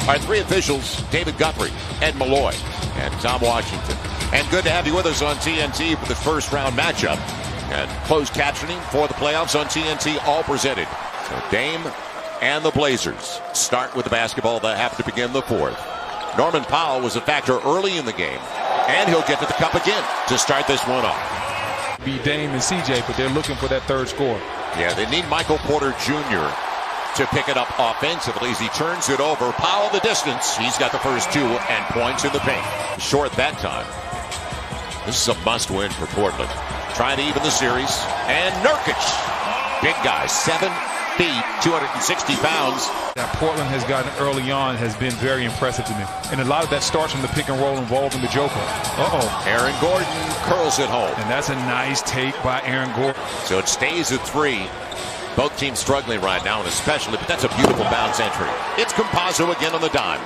Our three officials, David Guthrie, Ed Malloy, and Tom Washington. And good to have you with us on TNT for the first round matchup. And closed captioning for the playoffs on TNT, all presented. So Dame and the Blazers start with the basketball. They have to begin the fourth. Norman Powell was a factor early in the game, and he'll get to the cup again to start this one off. Be Dame and CJ, but they're looking for that third score. Yeah, they need Michael Porter Jr. to pick it up offensively as he turns it over. Powell the distance. He's got the first two and points in the paint. Short that time. This is a must-win for Portland. Trying to even the series. And Nurkic. Big guy, 7 feet, 260 pounds. That Portland has gotten early on has been very impressive to me. And a lot of that starts from the pick and roll involving the Joker. Aaron Gordon curls it home. And that's a nice take by Aaron Gordon. So it stays at 3. Both teams struggling right now, and especially, but that's a beautiful bounce entry. It's Campazzo again on the dime.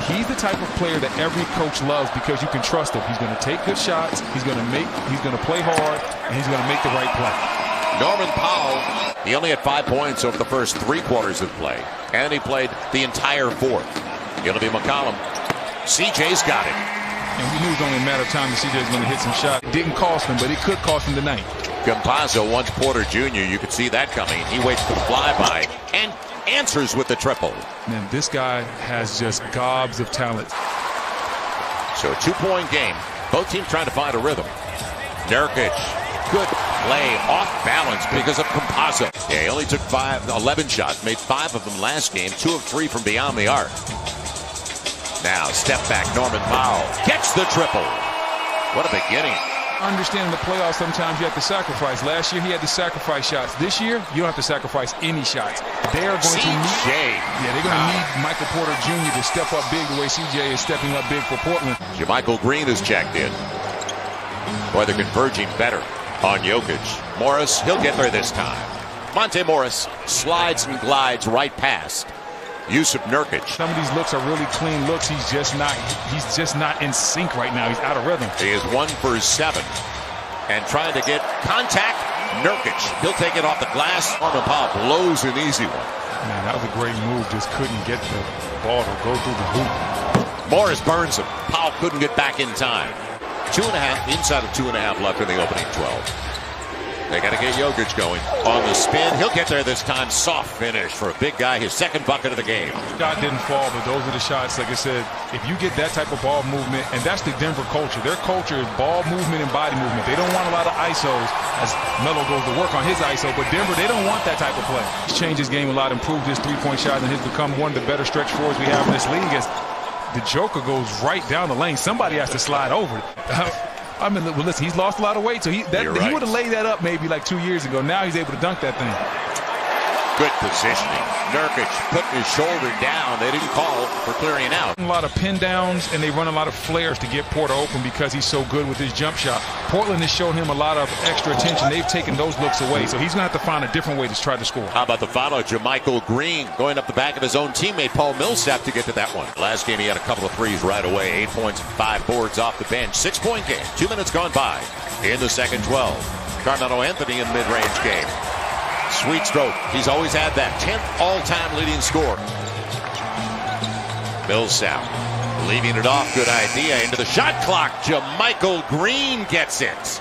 He's the type of player that every coach loves because you can trust him. He's going to take good shots, he's going to play hard, and he's going to make the right play. Norman Powell, he only had 5 points over the first 3 quarters of play, and he played the entire fourth. It'll be McCollum. CJ's got it. And we knew it was only a matter of time that CJ was going to hit some shots. It didn't cost him, but it could cost him tonight. Campazzo wants Porter Jr. You could see that coming. He waits for the flyby and answers with the triple. Man, this guy has just gobs of talent. So a 2-point game. Both teams trying to find a rhythm. Nurkic, good play, off balance because of Campazzo. Yeah, he only took 11 shots, made 5 of them last game, 2 of 3 from beyond the arc. Now, step back, Norman Powell gets the triple. What a beginning. Understanding the playoffs, sometimes you have to sacrifice. Last year, he had to sacrifice shots. This year, you don't have to sacrifice any shots. They are going to need, they're going to need Michael Porter Jr. to step up big the way CJ is stepping up big for Portland. JaMychal Green is checked in. Boy, they're converging better on Jokic. Morris, he'll get there this time. Monte Morris slides and glides right past Jusuf Nurkic. Some of these looks are really clean looks. He's just not in sync right now. He's out of rhythm. He is 1 for 7. And trying to get contact, Nurkic. He'll take it off the glass. Norman Powell blows an easy one. Man, that was a great move. Just couldn't get the ball to go through the hoop. Morris burns him. Powell couldn't get back in time. 2.5, inside of 2.5 left in the opening 12. They got to get Jokic going. On the spin, he'll get there this time. Soft finish for a big guy, his second bucket of the game. Shot didn't fall, but those are the shots, like I said, if you get that type of ball movement, and that's the Denver culture. Their culture is ball movement and body movement. They don't want a lot of ISOs as Melo goes to work on his ISO, but Denver, they don't want that type of play. He's changed his game a lot, improved his three-point shot, and has become one of the better stretch fours we have in this league as the Joker goes right down the lane. Somebody has to slide over it. I mean, well, listen, he's lost a lot of weight, so he would have laid that up maybe like 2 years ago. Now he's able to dunk that thing. Good positioning. Nurkic putting his shoulder down. They didn't call for clearing out. A lot of pin downs, and they run a lot of flares to get Porter open because he's so good with his jump shot. Portland has shown him a lot of extra attention. They've taken those looks away, so he's going to have to find a different way to try to score. How about the follow? JaMychal Green going up the back of his own teammate, Paul Millsap, to get to that one. Last game, he had a couple of threes right away. 8 points and 5 boards off the bench. 6-point game. 2 minutes gone by in the second 12. Carmelo Anthony in mid-range game. Sweet stroke. He's always had that 10th all-time leading scorer. Millsap leaving it off. Good idea. Into the shot clock. JaMychal Green gets it.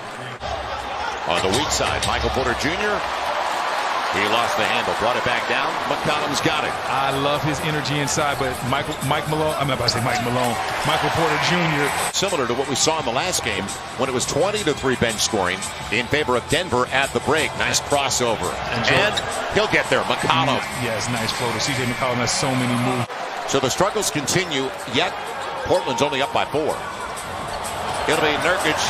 On the weak side, Michael Porter Jr. He lost the handle. Brought it back down. McCollum's got it. I love his energy inside, but Michael Porter Jr. Similar to what we saw in the last game when it was 20-3 bench scoring in favor of Denver at the break. Nice crossover. And he'll get there. McCollum. Yes, nice floater. CJ McCollum has so many moves. So the struggles continue, yet Portland's only up by 4. It'll be Nurkic.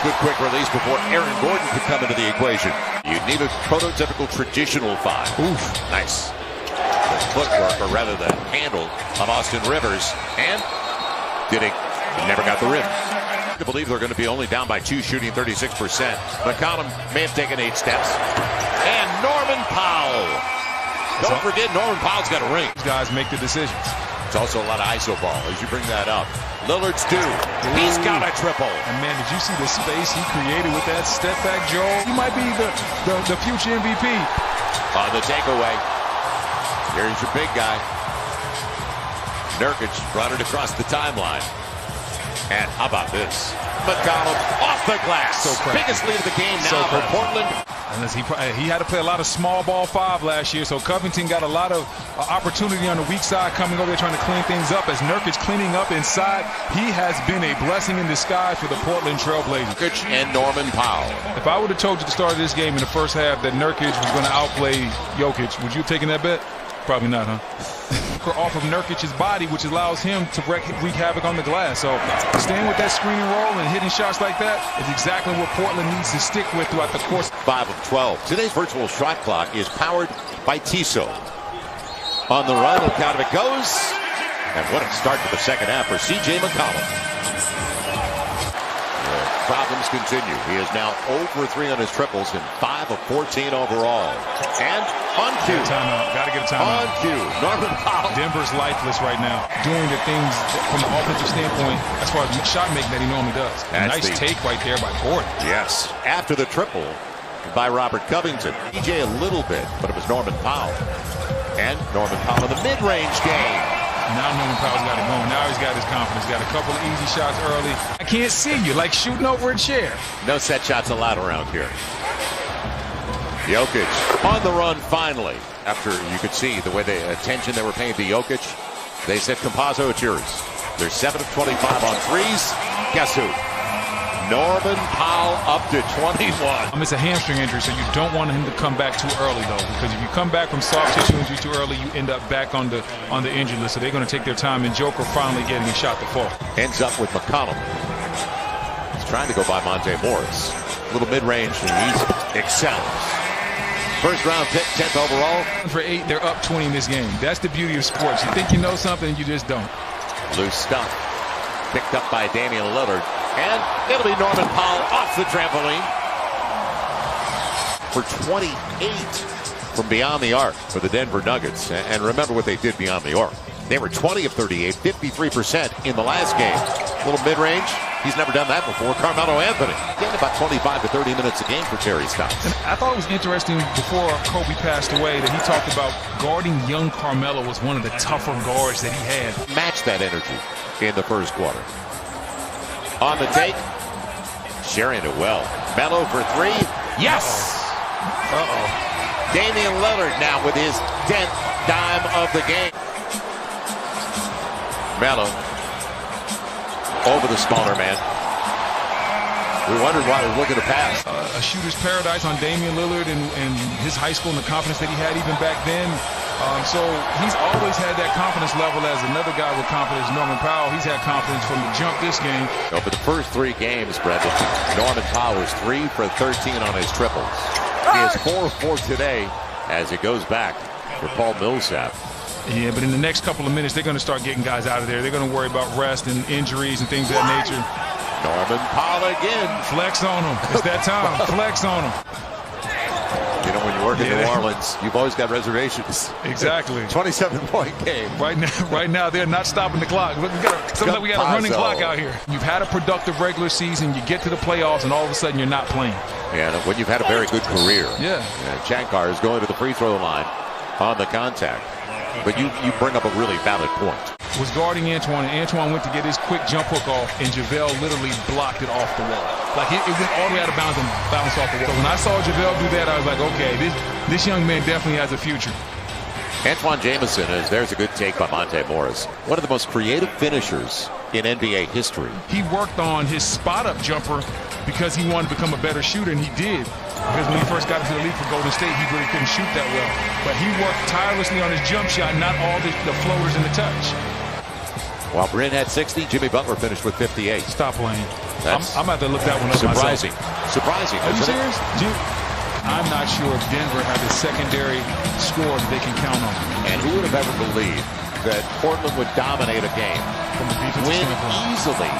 Good quick release before Aaron Gordon could come into the equation. You need a prototypical traditional 5. Oof. Nice. The footwork, or rather the handle of Austin Rivers. And he never got the rim. I believe they're going to be only down by 2, shooting 36%. McCollum may have taken 8 steps. And Norman Powell. Don't forget, Norman Powell's got a ring. These guys make the decisions. It's also a lot of ISO ball as you bring that up. Lillard's due. He's got a triple. And man, did you see the space he created with that step back, Joel? He might be the future MVP. On the takeaway. Here's your big guy. Nurkic brought it across the timeline. And how about this? Mgatol off the glass. So biggest lead of the game now for Portland. Unless he had to play a lot of small ball 5 last year, so Covington got a lot of opportunity on the weak side coming over there trying to clean things up. As Nurkic cleaning up inside, he has been a blessing in disguise for the Portland Trailblazers. Nurkic and Norman Powell. If I would have told you at the start of this game in the first half that Nurkic was going to outplay Jokic, would you have taken that bet? Probably not, huh? Off of Nurkic's body, which allows him to wreak havoc on the glass. So staying with that screen and roll and hitting shots like that is exactly what Portland needs to stick with throughout the course. 5 of 12. Today's virtual shot clock is powered by Tissot. On the run, look out if it goes. And what a start to the second half for C.J. McCollum. Problems continue. He is now 0 for 3 on his triples and 5 of 14 overall. And on cue. Timeout. Got to get a timeout. On cue. Norman Powell. Denver's lifeless right now. Doing the things from an offensive standpoint as far as shot making that he normally does. Nice take right there by Gordon. Yes. After the triple by Robert Covington. DJ a little bit, but it was Norman Powell. And Norman Powell in the mid-range game. Now Norman Powell's got it going. Now he's got his confidence. Got a couple of easy shots early. I can't see you, like shooting over a chair. No set shots allowed around here. Jokic on the run finally. After you could see the way the attention they were paying to Jokic, they said, Compazzo, it's yours. They're 7 of 25 on threes. Guess who? Norman Powell up to 21. It's a hamstring injury, so you don't want him to come back too early, though, because if you come back from soft tissue injury too early, you end up back on the injury list. So they're going to take their time, and Joker finally getting a shot to fall. Ends up with McConnell. He's trying to go by Monte Morris. Little mid-range, and he excels. First round pick, 10th overall. For 8, they're up 20 in this game. That's the beauty of sports. You think you know something, and you just don't. Loose stuff. Picked up by Damian Lillard. And it'll be Norman Powell off the trampoline for 28 from beyond the arc for the Denver Nuggets. And remember what they did beyond the arc. They were 20 of 38, 53% in the last game. Little mid-range. He's never done that before. Carmelo Anthony getting about 25 to 30 minutes a game for Terry Stotts. And I thought it was interesting before Kobe passed away that he talked about guarding young Carmelo was one of the tougher guards that he had. Match that energy in the first quarter. On the take, sharing it well. Melo for 3. Yes! Uh-oh. Damian Lillard now with his 10th dime of the game. Melo over the smaller man. We wondered why he was looking to pass. A shooter's paradise on Damian Lillard and his high school and the confidence that he had even back then. So he's always had that confidence level as another guy with confidence. Norman Powell, he's had confidence from the jump this game. For the first 3 games, Brendan, Norman Powell was 3 for 13 on his triples. He has 4 for today as it goes back for Paul Millsap. Yeah, but in the next couple of minutes, they're going to start getting guys out of there. They're going to worry about rest and injuries and things of that nature. Norman Powell again. Flex on him. It's that time. Flex on him. You know, when you work in New Orleans, you've always got reservations. Exactly. 27-point game. Right now, they're not stopping the clock. We got a running clock out here. You've had a productive regular season. You get to the playoffs, and all of a sudden, you're not playing. Yeah, and when you've had a very good career. Yeah. Shankar is going to the free throw line on the contact. But you bring up a really valid point. Was guarding Antoine, and Antoine went to get his quick jump hook off, and JaVale literally blocked it off the wall. Like it went all the way out of bounds and bounced off the wall. So when I saw JaVale do that, I was like, okay, this young man definitely has a future. Antoine Jamison, there's a good take by Monte Morris. One of the most creative finishers in NBA history. He worked on his spot-up jumper because he wanted to become a better shooter, and he did. Because when he first got into the league for Golden State, he really couldn't shoot that well. But he worked tirelessly on his jump shot, not all the floaters in the touch. While Bryn had 60, Jimmy Butler finished with 58. Stop playing. I'm about to look that one up surprising. myself. Surprising. Are you serious? I'm not sure if Denver has a secondary score that they can count on. And who would have ever believed that Portland would dominate a game, from the defensive win standpoint easily,